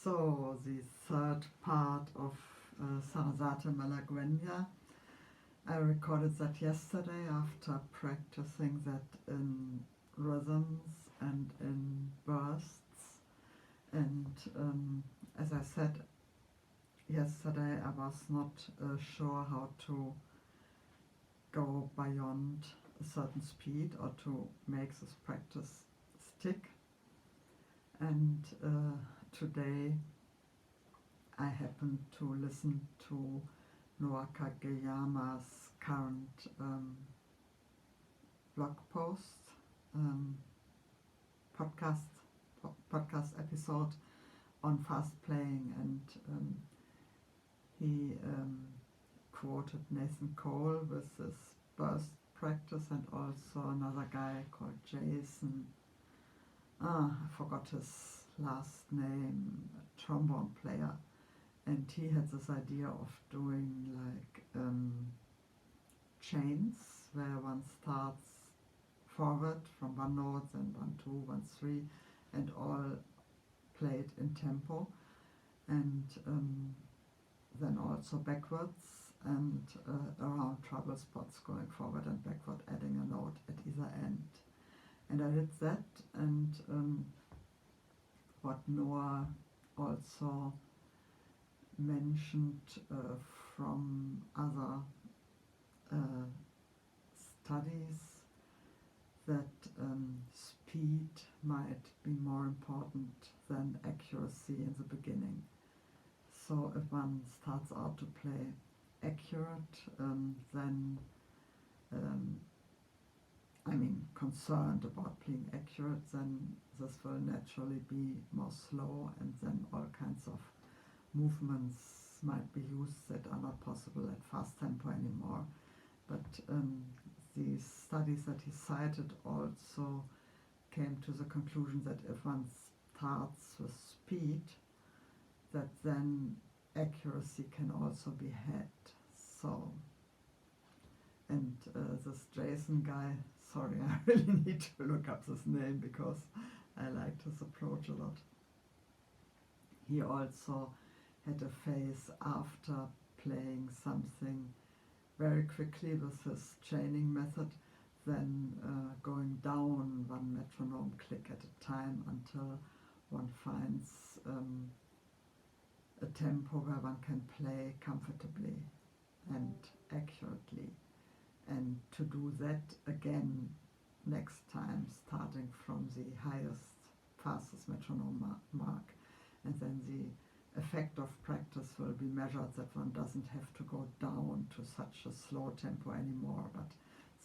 So the third part of sarasate malagueña. I recorded that yesterday after practicing that in rhythms and in bursts. And as I said yesterday, I was not sure how to go beyond a certain speed or to make this practice stick. And today I happened to listen to Noah Kageyama's current blog post, podcast episode on fast playing, and he quoted Nathan Cole with this burst practice, and also another guy called Jason, I forgot his last name, a trombone player, and he had this idea of doing like chains where one starts forward from one note, then 1, 2, 1, 3, and all played in tempo, and then also backwards and around trouble spots, going forward and backward, adding a note at either end. And I did that, and what Noah also mentioned from other studies, that speed might be more important than accuracy in the beginning. So if one starts out to play accurate, then concerned about being accurate, then this will naturally be more slow, and then all kinds of movements might be used that are not possible at fast tempo anymore. But the studies that he cited also came to the conclusion that if one starts with speed, that then accuracy can also be had. So, and this Jason guy, sorry, I really need to look up this name because I liked his approach a lot. He also had a phase after playing something very quickly with his chaining method, then going down one metronome click at a time until one finds a tempo where one can play comfortably and accurately. And to do that again next time, starting from the highest, fastest metronome mark, and then the effect of practice will be measured, that one doesn't have to go down to such a slow tempo anymore, but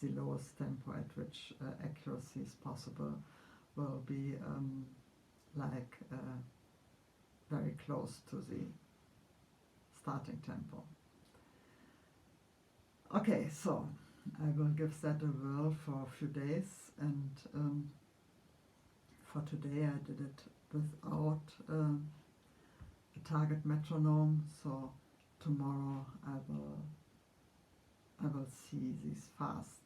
the lowest tempo at which accuracy is possible will be very close to the starting tempo. Okay, so I will give that a whirl for a few days, and for today I did it without a target metronome, so tomorrow I will see these fast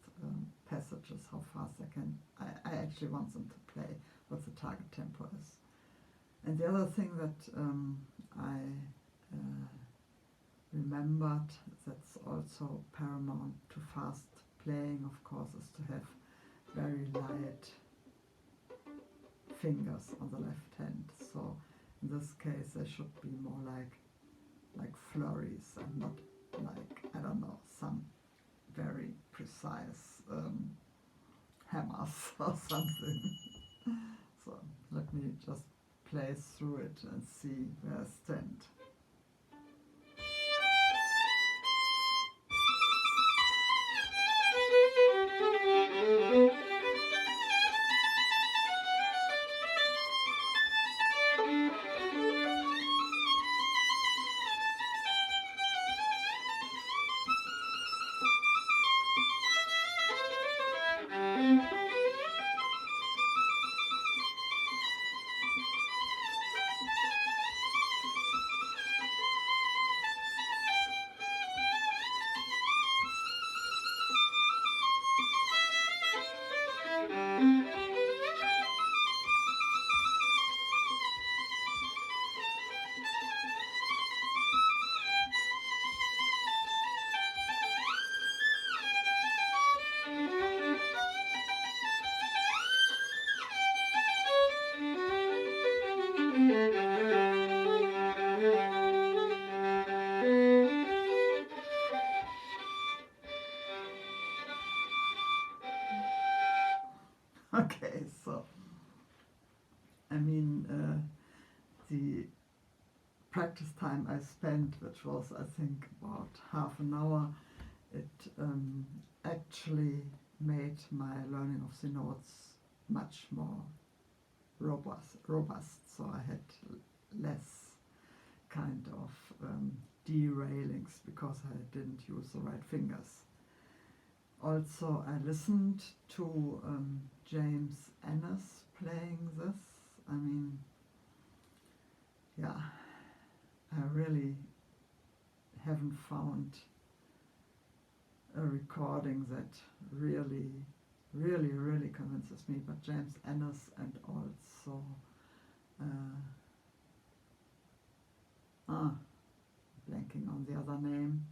passages, how fast I actually want them to play, what the target tempo is. And the other thing that I remembered that's also paramount to fast playing, of course, is to have very light fingers on the left hand. So in this case they should be more like flurries, and not like, I don't know, some very precise hammers or something. So let me just play through it and see where I stand. the practice time I spent, which was I think about half an hour, it actually made my learning of the notes much more robust. So I had less kind of derailings because I didn't use the right fingers. Also, I listened to James Ennis playing this. I mean, yeah, I really haven't found a recording that really convinces me, but James Ennis and also blanking on the other name.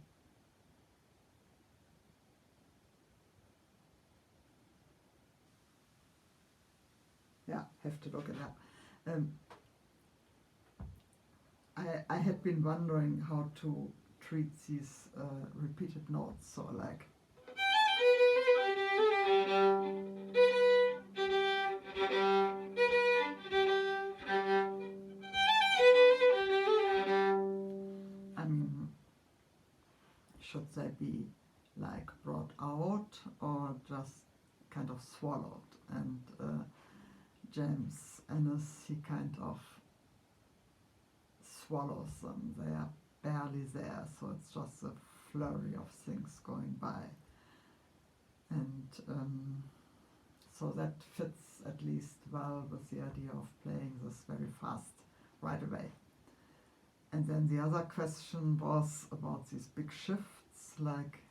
Yeah, have to look it up. I had been wondering how to treat these repeated notes, so like I mean, should they be like brought out or just kind of swallowed? And James Ennis, he kind of swallows them. They are barely there, so it's just a flurry of things going by. And so that fits at least well with the idea of playing this very fast right away. And then the other question was about these big shifts, like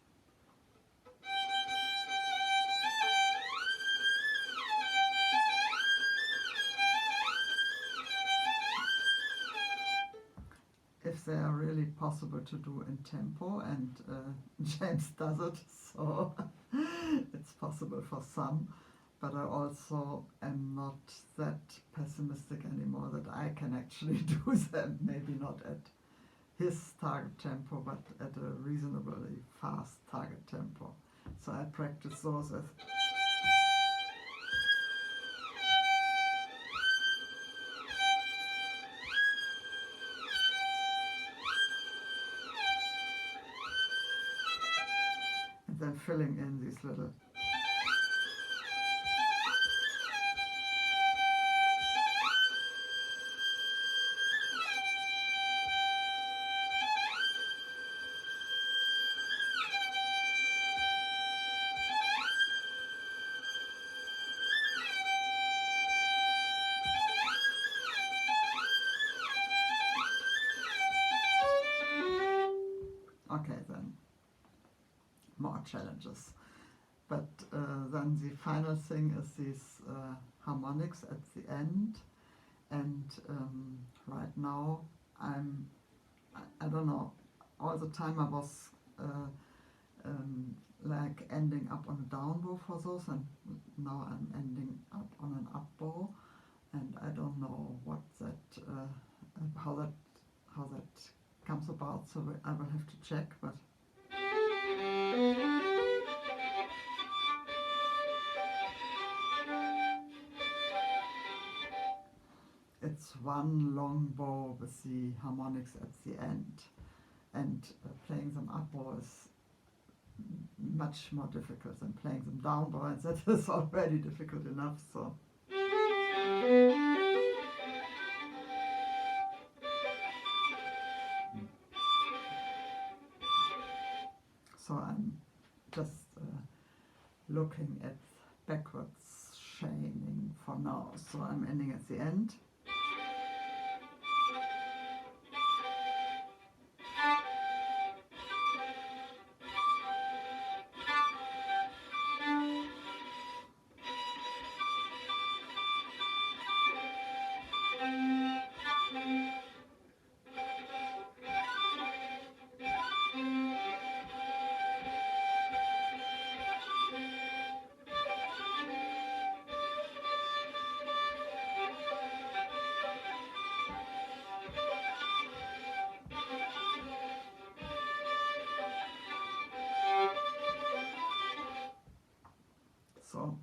if they are really possible to do in tempo, and James does it, so it's possible for some, but I also am not that pessimistic anymore that I can actually do them, maybe not at his target tempo, but at a reasonably fast target tempo. So I practice those as and then filling in these little okay, then more challenges. But then the final thing is these harmonics at the end, and right now I don't know, all the time I was like ending up on a down bow for those, and now I'm ending up on an up bow, and I don't know what that how that comes about, so I will have to check, but it's one long bow with the harmonics at the end, and playing them up bow is much more difficult than playing them down bow, and that is already difficult enough, so I'm just looking at backwards chaining for now, so I'm ending at the end. So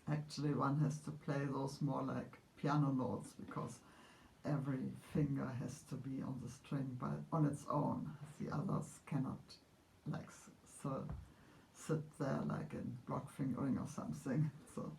actually one has to play those more like piano notes, because every finger has to be on the string on its own. The others cannot like so sit there like in block fingering or something. So.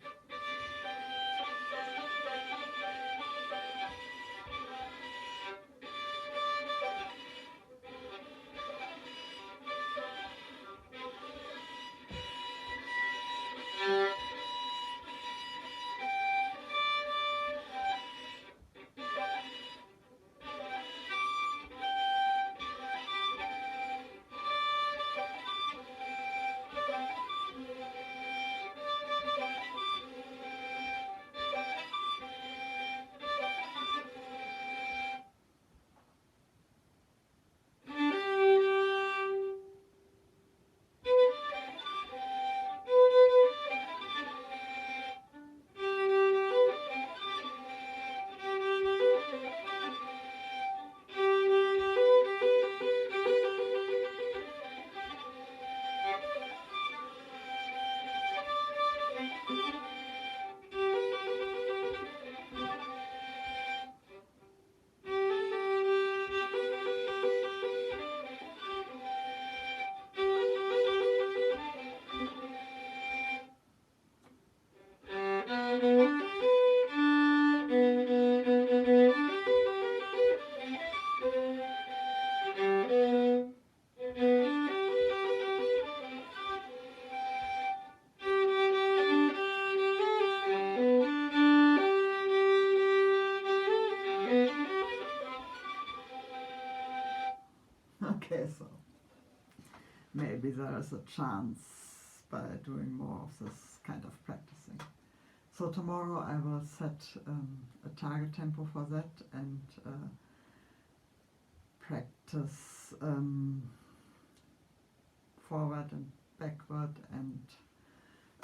Okay, so maybe there is a chance by doing more of this kind of practicing. So tomorrow I will set a target tempo for that and practice forward and backward and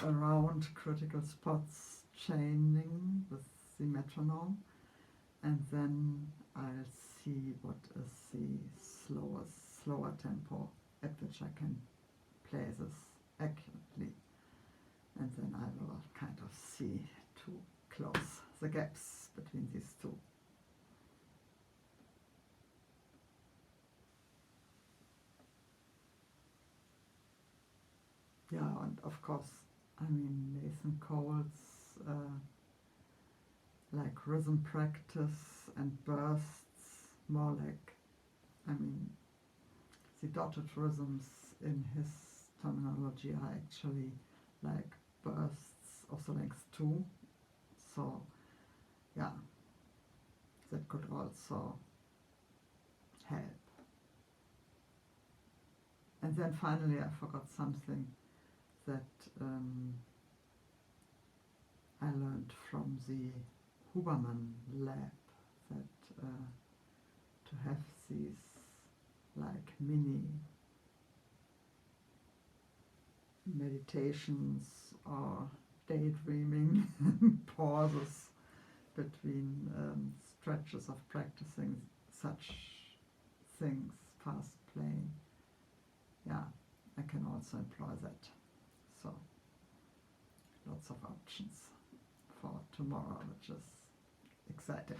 around critical spots chaining with the metronome, and then I'll see what is the slower tempo at which I can play this accurately, and then I will kind of see to close the gaps between these two. Yeah, and of course, I mean, Nathan Cole's like rhythm practice and bursts, more like, I mean, the dotted rhythms in his terminology are actually like bursts of the length 2. So, yeah, that could also help. And then finally I forgot something that I learned from the Huberman lab, that to have these like mini meditations or daydreaming pauses between stretches of practicing such things, fast playing. Yeah, I can also employ that. So lots of options for tomorrow, which is exciting.